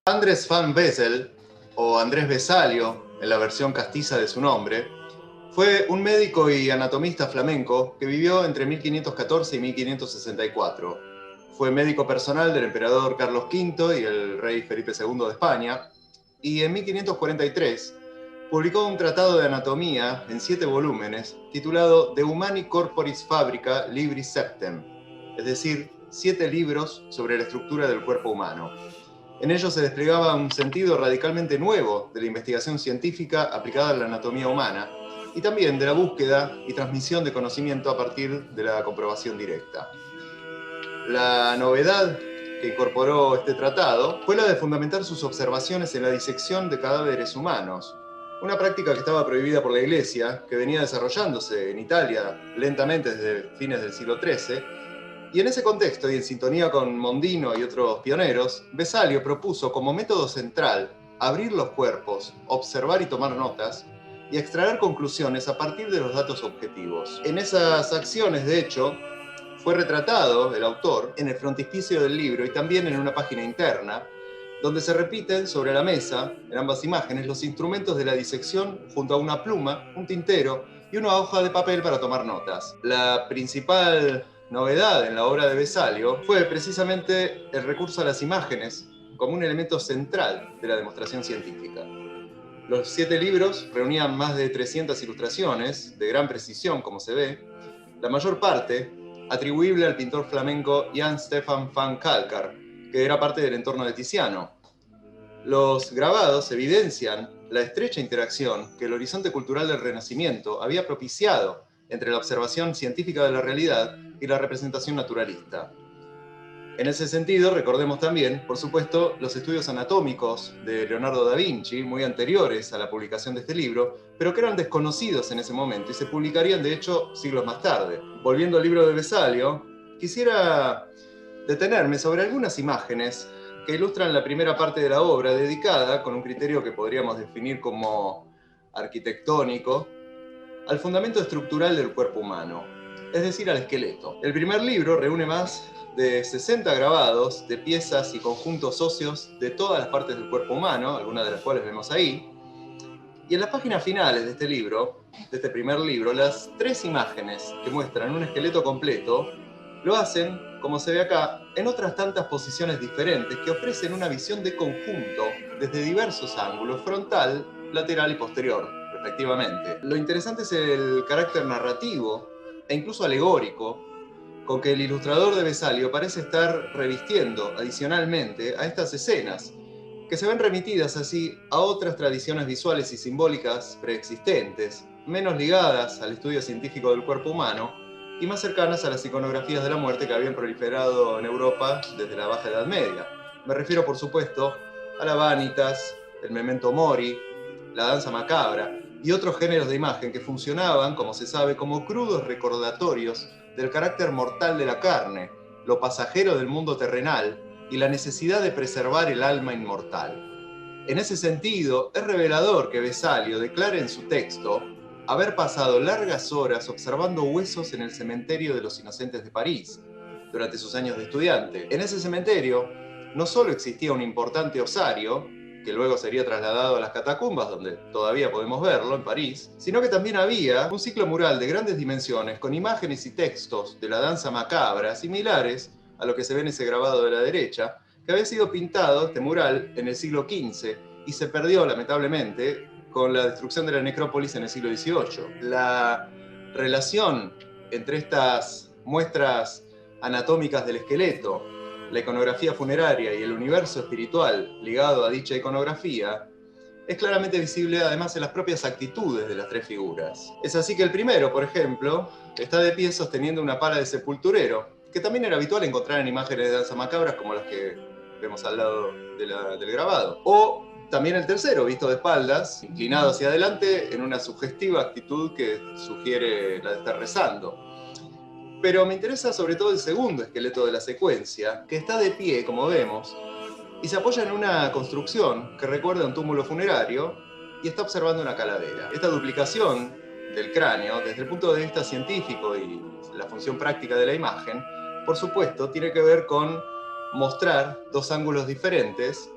Andrés van Wessel, o Andrés Vesalio, en la versión castiza de su nombre, fue un médico y anatomista flamenco que vivió entre 1514 y 1564. Fue médico personal del emperador Carlos V y el rey Felipe II de España, y en 1543 publicó un tratado de anatomía en 7 volúmenes titulado De Humani Corporis Fabrica Libris Septem, es decir, 7 libros sobre la estructura del cuerpo humano. En ellos se desplegaba un sentido radicalmente nuevo de la investigación científica aplicada a la anatomía humana y también de la búsqueda y transmisión de conocimiento a partir de la comprobación directa. La novedad que incorporó este tratado fue la de fundamentar sus observaciones en la disección de cadáveres humanos, una práctica que estaba prohibida por la Iglesia, que venía desarrollándose en Italia lentamente desde fines del siglo XIII. Y en ese contexto, y en sintonía con Mondino y otros pioneros, Vesalio propuso como método central abrir los cuerpos, observar y tomar notas, y extraer conclusiones a partir de los datos objetivos. En esas acciones, de hecho, fue retratado el autor en el frontispicio del libro y también en una página interna, donde se repiten sobre la mesa, en ambas imágenes, los instrumentos de la disección junto a una pluma, un tintero y una hoja de papel para tomar notas. La principal novedad en la obra de Vesalio fue precisamente el recurso a las imágenes como un elemento central de la demostración científica. Los 7 libros reunían más de 300 ilustraciones, de gran precisión, como se ve, la mayor parte atribuible al pintor flamenco Jan Stefan van Calcar, que era parte del entorno de Tiziano. Los grabados evidencian la estrecha interacción que el horizonte cultural del Renacimiento había propiciado entre la observación científica de la realidad y la representación naturalista. En ese sentido, recordemos también, por supuesto, los estudios anatómicos de Leonardo da Vinci, muy anteriores a la publicación de este libro, pero que eran desconocidos en ese momento y se publicarían, de hecho, siglos más tarde. Volviendo al libro de Vesalio, quisiera detenerme sobre algunas imágenes que ilustran la primera parte de la obra, dedicada, con un criterio que podríamos definir como arquitectónico, al fundamento estructural del cuerpo humano, es decir, al esqueleto. El primer libro reúne más de 60 grabados de piezas y conjuntos óseos de todas las partes del cuerpo humano, algunas de las cuales vemos ahí. Y en las páginas finales de este libro, de este primer libro, las 3 imágenes que muestran un esqueleto completo lo hacen, como se ve acá, en otras tantas posiciones diferentes que ofrecen una visión de conjunto desde diversos ángulos, frontal, lateral y posterior, respectivamente. Lo interesante es el carácter narrativo e incluso alegórico con que el ilustrador de Vesalio parece estar revistiendo adicionalmente a estas escenas, que se ven remitidas así a otras tradiciones visuales y simbólicas preexistentes, menos ligadas al estudio científico del cuerpo humano y más cercanas a las iconografías de la muerte que habían proliferado en Europa desde la Baja Edad Media. Me refiero, por supuesto, a la vanitas, el memento mori, la danza macabra y otros géneros de imagen que funcionaban, como se sabe, como crudos recordatorios del carácter mortal de la carne, lo pasajero del mundo terrenal y la necesidad de preservar el alma inmortal. En ese sentido, es revelador que Vesalio declare en su texto haber pasado largas horas observando huesos en el cementerio de los Inocentes de París durante sus años de estudiante. En ese cementerio no solo existía un importante osario, que luego sería trasladado a las catacumbas, donde todavía podemos verlo, en París, sino que también había un ciclo mural de grandes dimensiones con imágenes y textos de la danza macabra similares a lo que se ve en ese grabado de la derecha, que había sido pintado, este mural, en el siglo XV y se perdió, lamentablemente, con la destrucción de la necrópolis en el siglo XVIII. La relación entre estas muestras anatómicas del esqueleto, la iconografía funeraria y el universo espiritual ligado a dicha iconografía es claramente visible además en las propias actitudes de las 3 figuras. Es así que el primero, por ejemplo, está de pie sosteniendo una pala de sepulturero, que también era habitual encontrar en imágenes de danza macabras como las que vemos al lado del grabado. O también el tercero, visto de espaldas, inclinado hacia adelante en una sugestiva actitud que sugiere la de estar rezando. Pero me interesa sobre todo el segundo esqueleto de la secuencia, que está de pie, como vemos, y se apoya en una construcción que recuerda un túmulo funerario y está observando una calavera. Esta duplicación del cráneo, desde el punto de vista científico y la función práctica de la imagen, por supuesto, tiene que ver con mostrar 2 ángulos diferentes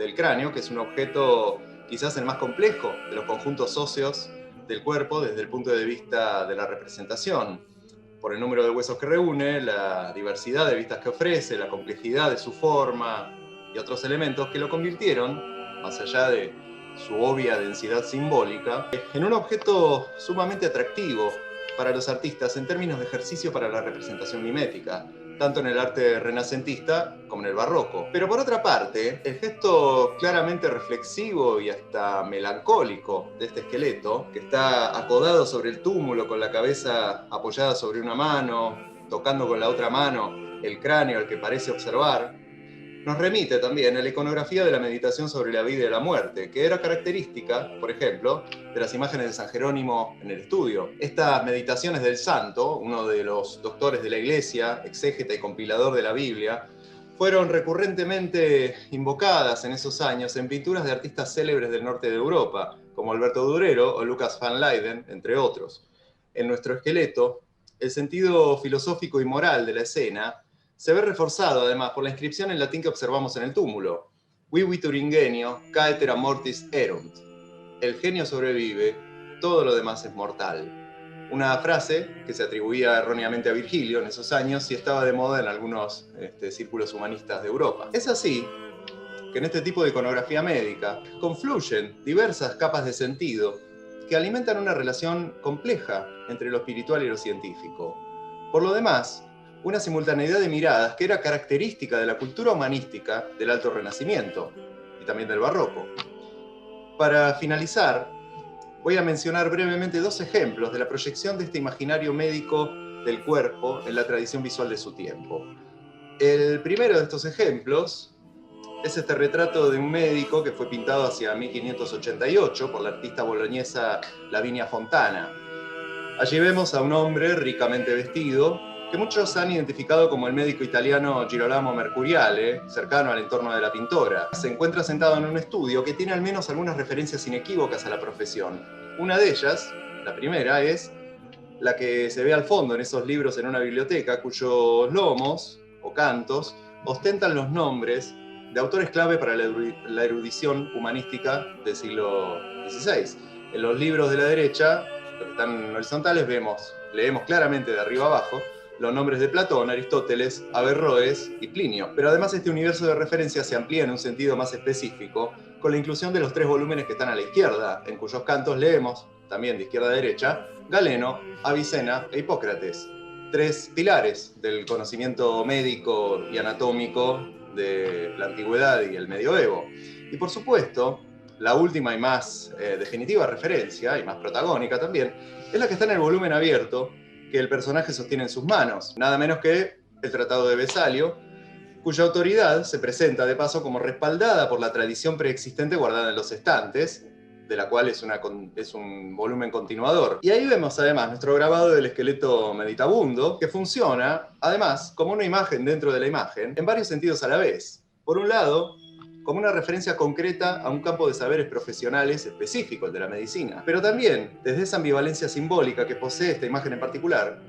del cráneo, que es un objeto quizás el más complejo de los conjuntos óseos del cuerpo desde el punto de vista de la representación, por el número de huesos que reúne, la diversidad de vistas que ofrece, la complejidad de su forma y otros elementos que lo convirtieron, más allá de su obvia densidad simbólica, en un objeto sumamente atractivo para los artistas en términos de ejercicio para la representación mimética, tanto en el arte renacentista como en el barroco. Pero por otra parte, el gesto claramente reflexivo y hasta melancólico de este esqueleto, que está acodado sobre el túmulo con la cabeza apoyada sobre una mano, tocando con la otra mano el cráneo al que parece observar, nos remite también a la iconografía de la meditación sobre la vida y la muerte, que era característica, por ejemplo, de las imágenes de San Jerónimo en el estudio. Estas meditaciones del santo, uno de los doctores de la Iglesia, exégeta y compilador de la Biblia, fueron recurrentemente invocadas en esos años en pinturas de artistas célebres del norte de Europa, como Alberto Durero o Lucas van Leyden, entre otros. En nuestro esqueleto, el sentido filosófico y moral de la escena se ve reforzado además por la inscripción en latín que observamos en el túmulo: Vivitur ingenio, caetera mortis erunt. El genio sobrevive, todo lo demás es mortal. Una frase que se atribuía erróneamente a Virgilio en esos años y estaba de moda en algunos círculos humanistas de Europa. Es así que en este tipo de iconografía médica confluyen diversas capas de sentido que alimentan una relación compleja entre lo espiritual y lo científico. Por lo demás, una simultaneidad de miradas que era característica de la cultura humanística del Alto Renacimiento y también del Barroco. Para finalizar, voy a mencionar brevemente dos ejemplos de la proyección de este imaginario médico del cuerpo en la tradición visual de su tiempo. El primero de estos ejemplos es este retrato de un médico que fue pintado hacia 1588 por la artista boloñesa Lavinia Fontana. Allí vemos a un hombre ricamente vestido, que muchos han identificado como el médico italiano Girolamo Mercuriale, cercano al entorno de la pintora. Se encuentra sentado en un estudio que tiene al menos algunas referencias inequívocas a la profesión. Una de ellas, la primera, es la que se ve al fondo en esos libros en una biblioteca, cuyos lomos o cantos ostentan los nombres de autores clave para la erudición humanística del siglo XVI. En los libros de la derecha, los que están horizontales, leemos claramente de arriba abajo los nombres de Platón, Aristóteles, Averroes y Plinio. Pero además este universo de referencias se amplía en un sentido más específico con la inclusión de los tres volúmenes que están a la izquierda, en cuyos cantos leemos, también de izquierda a derecha, Galeno, Avicena e Hipócrates. Tres pilares del conocimiento médico y anatómico de la antigüedad y el medioevo. Y por supuesto, la última y más definitiva referencia, y más protagónica también, es la que está en el volumen abierto que el personaje sostiene en sus manos, nada menos que el Tratado de Vesalio, cuya autoridad se presenta de paso como respaldada por la tradición preexistente guardada en los estantes, de la cual es un volumen continuador. Y ahí vemos además nuestro grabado del esqueleto meditabundo, que funciona además como una imagen dentro de la imagen, en varios sentidos a la vez. Por un lado, como una referencia concreta a un campo de saberes profesionales específico, el de la medicina, pero también desde esa ambivalencia simbólica que posee esta imagen en particular,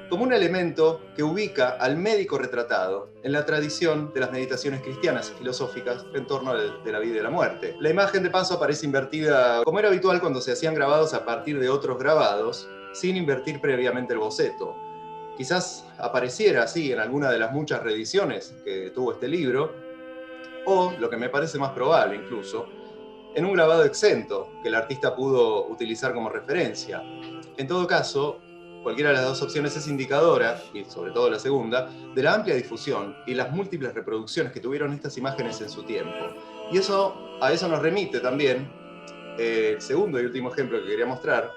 como un elemento que ubica al médico retratado en la tradición de las meditaciones cristianas y filosóficas en torno de la vida y de la muerte. La imagen de paso aparece invertida, como era habitual cuando se hacían grabados a partir de otros grabados, sin invertir previamente el boceto. Quizás apareciera así en alguna de las muchas reediciones que tuvo este libro, o, lo que me parece más probable incluso, en un grabado exento que el artista pudo utilizar como referencia. En todo caso, cualquiera de las dos opciones es indicadora, y sobre todo la segunda, de la amplia difusión y las múltiples reproducciones que tuvieron estas imágenes en su tiempo. Y a eso nos remite también el segundo y último ejemplo que quería mostrar,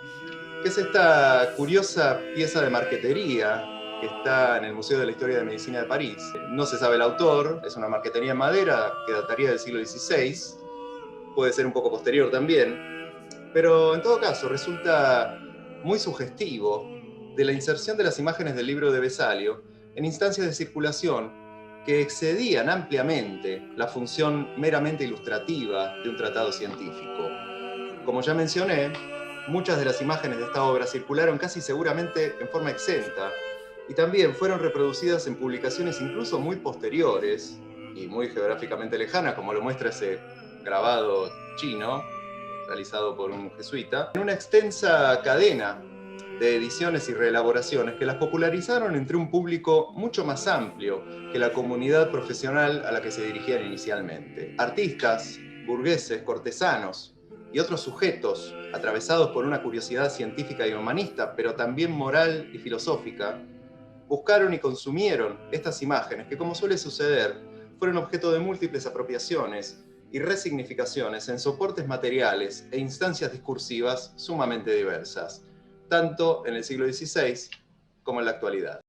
que es esta curiosa pieza de marquetería que está en el Museo de la Historia de Medicina de París. No se sabe el autor, es una marquetería en madera que dataría del siglo XVI, puede ser un poco posterior también, pero en todo caso resulta muy sugestivo de la inserción de las imágenes del libro de Vesalio en instancias de circulación que excedían ampliamente la función meramente ilustrativa de un tratado científico. Como ya mencioné, muchas de las imágenes de esta obra circularon casi seguramente en forma exenta y también fueron reproducidas en publicaciones incluso muy posteriores, y muy geográficamente lejanas, como lo muestra ese grabado chino, realizado por un jesuita, en una extensa cadena de ediciones y reelaboraciones que las popularizaron entre un público mucho más amplio que la comunidad profesional a la que se dirigían inicialmente. Artistas, burgueses, cortesanos y otros sujetos atravesados por una curiosidad científica y humanista, pero también moral y filosófica, buscaron y consumieron estas imágenes que, como suele suceder, fueron objeto de múltiples apropiaciones y resignificaciones en soportes materiales e instancias discursivas sumamente diversas, tanto en el siglo XVI como en la actualidad.